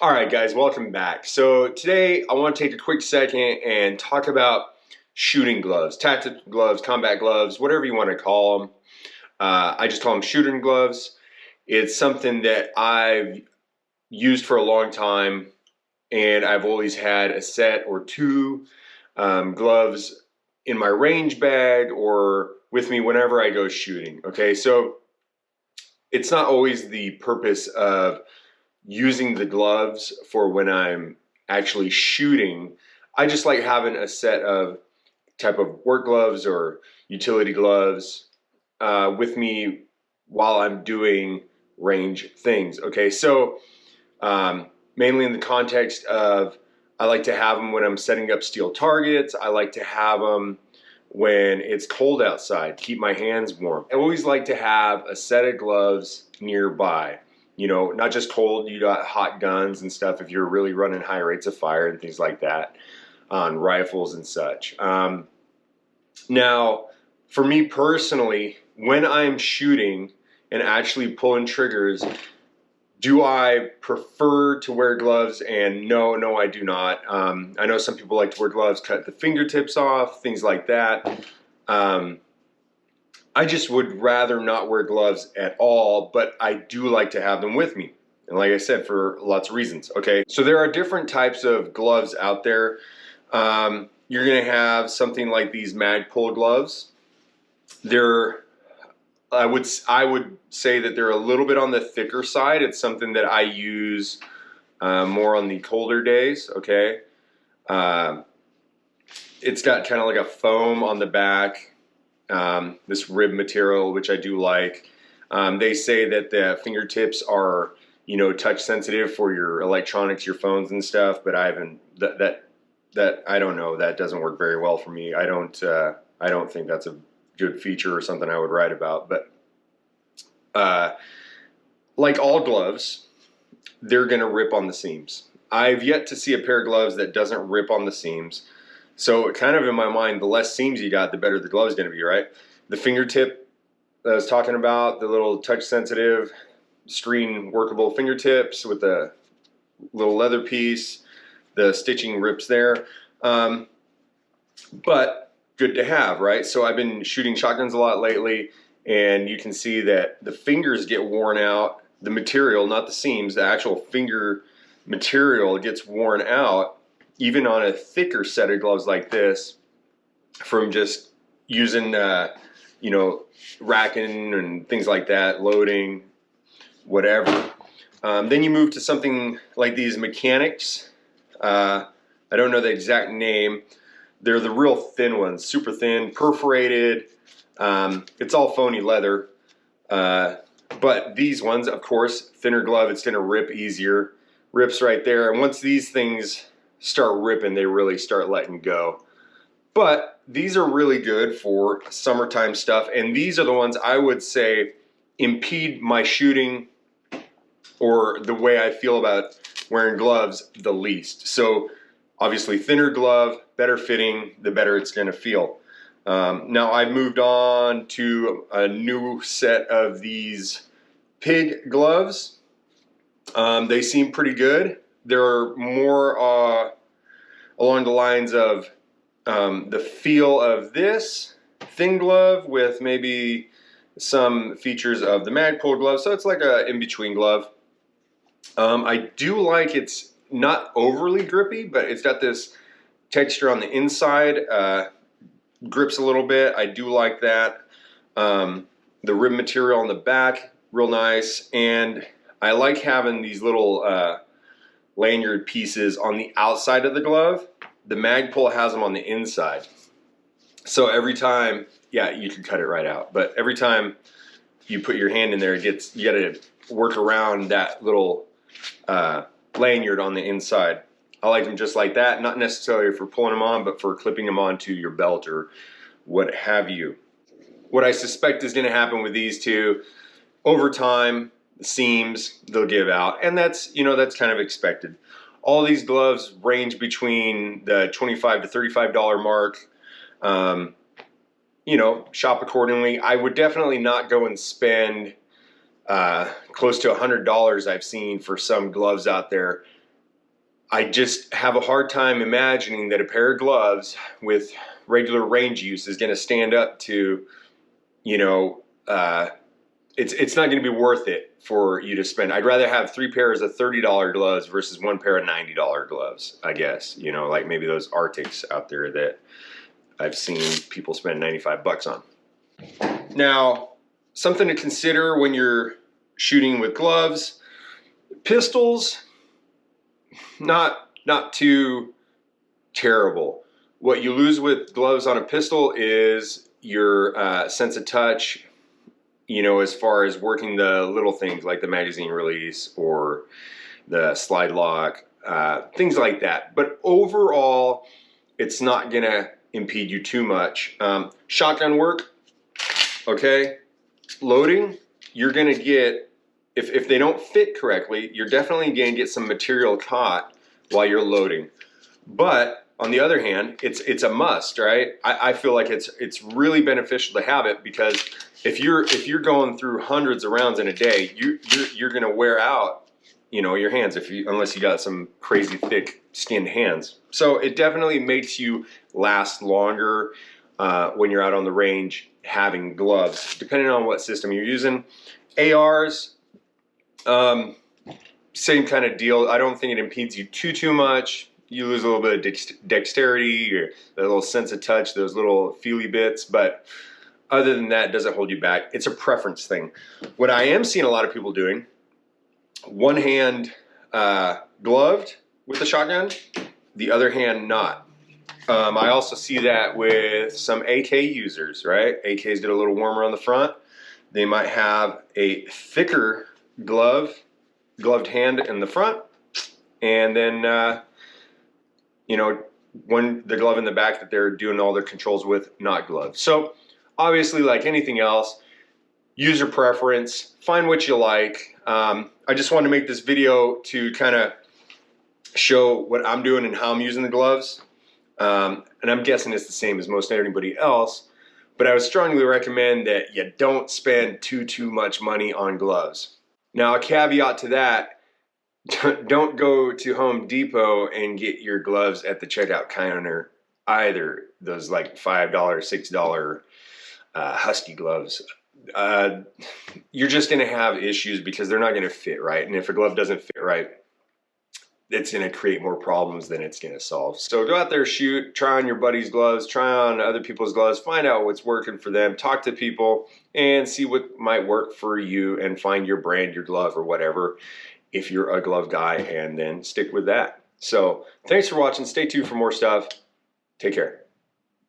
All right, guys, welcome back. So today I want to take a quick second and talk about shooting gloves, tactical gloves, combat gloves, whatever you want to call them. I just call them shooting gloves. It's something that I've used for a long time, and I've always had a set or two gloves in my range bag or with me whenever I go shooting. Okay, so it's not always the purpose of using the gloves for when I'm actually shooting. I just like having a set of type of work gloves or utility gloves with me while I'm doing range things. Okay, so mainly in the context of I like to have them when I'm setting up steel targets. I like to have them when it's cold outside, keep my hands warm. I always like to have a set of gloves nearby. You know, not just cold, you got hot guns and stuff if you're really running high rates of fire and things like that on rifles and such. Now, for me personally, when I'm shooting and actually pulling triggers, do I prefer to wear gloves? And no, I do not. I know some people like to wear gloves, cut the fingertips off, things like that. I just would rather not wear gloves at all, but I do like to have them with me. And like I said, for lots of reasons, okay? So there are different types of gloves out there. You're gonna have something like these Magpul gloves. I would say that they're a little bit on the thicker side. It's something that I use more on the colder days, okay? It's got kind of like a foam on the back. This rib material, which I do like. They say that the fingertips are, touch sensitive for your electronics, your phones and stuff, but I haven't, that I don't know, that doesn't work very well for me. I don't think that's a good feature or something I would write about, but like all gloves, they're going to rip on the seams. I've yet to see a pair of gloves that doesn't rip on the seams. So kind of in my mind, the less seams you got, the better the glove is going to be, right? The fingertip that I was talking about, the little touch-sensitive, screen workable fingertips with the little leather piece, the stitching rips there. But good to have, right? So I've been shooting shotguns a lot lately, and you can see that the fingers get worn out. The material, not the seams, the actual finger material gets worn out, even on a thicker set of gloves like this, from just using, racking and things like that, loading, whatever. Then you move to something like these Mechanics. I don't know the exact name. They're the real thin ones, super thin, perforated. It's all phony leather. But these ones, of course, thinner glove, it's going to rip easier. Rips right there. And once these things start ripping, they really start letting go. But these are really good for summertime stuff. And these are the ones I would say impede my shooting or the way I feel about wearing gloves the least. So obviously thinner glove, better fitting, the better it's going to feel. Now I've moved on to a new set of these Pig gloves. They seem pretty good. They're more along the lines of the feel of this thin glove with maybe some features of the Magpul glove. So it's like a in-between glove. I do like it's not overly grippy, but it's got this texture on the inside. Grips a little bit. I do like that. The rib material on the back, real nice. And I like having these little lanyard pieces on the outside of the glove. The Magpul has them on the inside. So every time, yeah, you can cut it right out. But every time you put your hand in there, you got to work around that little lanyard on the inside. I like them just like that, not necessarily for pulling them on, but for clipping them onto your belt or what have you. What I suspect is going to happen with these two, over time, the seams, they'll give out. And that's kind of expected. All these gloves range between the $25 to $35 mark. Shop accordingly. I would definitely not go and spend close to $100 I've seen for some gloves out there. I just have a hard time imagining that a pair of gloves with regular range use is going to stand up to, you know, it's not going to be worth it for you to spend. I'd rather have 3 pairs of $30 gloves versus 1 pair of $90 gloves, I guess. You know, like maybe those Arctics out there that I've seen people spend 95 bucks on. Now, something to consider when you're shooting with gloves, pistols, not too terrible. What you lose with gloves on a pistol is your sense of touch, you know, as far as working the little things like the magazine release or the slide lock, things like that. But overall, it's not gonna impede you too much. Shotgun work, okay, loading, you're gonna get, if they don't fit correctly, you're definitely gonna get some material caught while you're loading. But on the other hand, it's a must, right? I feel like it's really beneficial to have it, because if you're going through hundreds of rounds in a day, you're gonna wear out, you know, your hands unless you got some crazy thick skinned hands. So it definitely makes you last longer when you're out on the range having gloves, depending on what system you're using. ARs, same kind of deal. I don't think it impedes you too much. You lose a little bit of dexterity or that little sense of touch, those little feely bits, but other than that, it doesn't hold you back. It's a preference thing. What I am seeing a lot of people doing, one hand gloved with the shotgun, the other hand not. I also see that with some AK users, right? AKs get a little warmer on the front. They might have a thicker gloved hand in the front, and then you know, the glove in the back that they're doing all their controls with, not gloved. So obviously, like anything else, user preference, find what you like. I just wanted to make this video to kind of show what I'm doing and how I'm using the gloves. And I'm guessing it's the same as most everybody else, but I would strongly recommend that you don't spend too much money on gloves. Now, a caveat to that, don't go to Home Depot and get your gloves at the checkout counter either. Those like $5, $6 Husky gloves. You're just going to have issues because they're not going to fit right. And if a glove doesn't fit right, it's going to create more problems than it's going to solve. So go out there, shoot, try on your buddy's gloves, try on other people's gloves, find out what's working for them, talk to people, and see what might work for you, and find your brand, your glove, or whatever, if you're a glove guy, and then stick with that. So thanks for watching. Stay tuned for more stuff. Take care.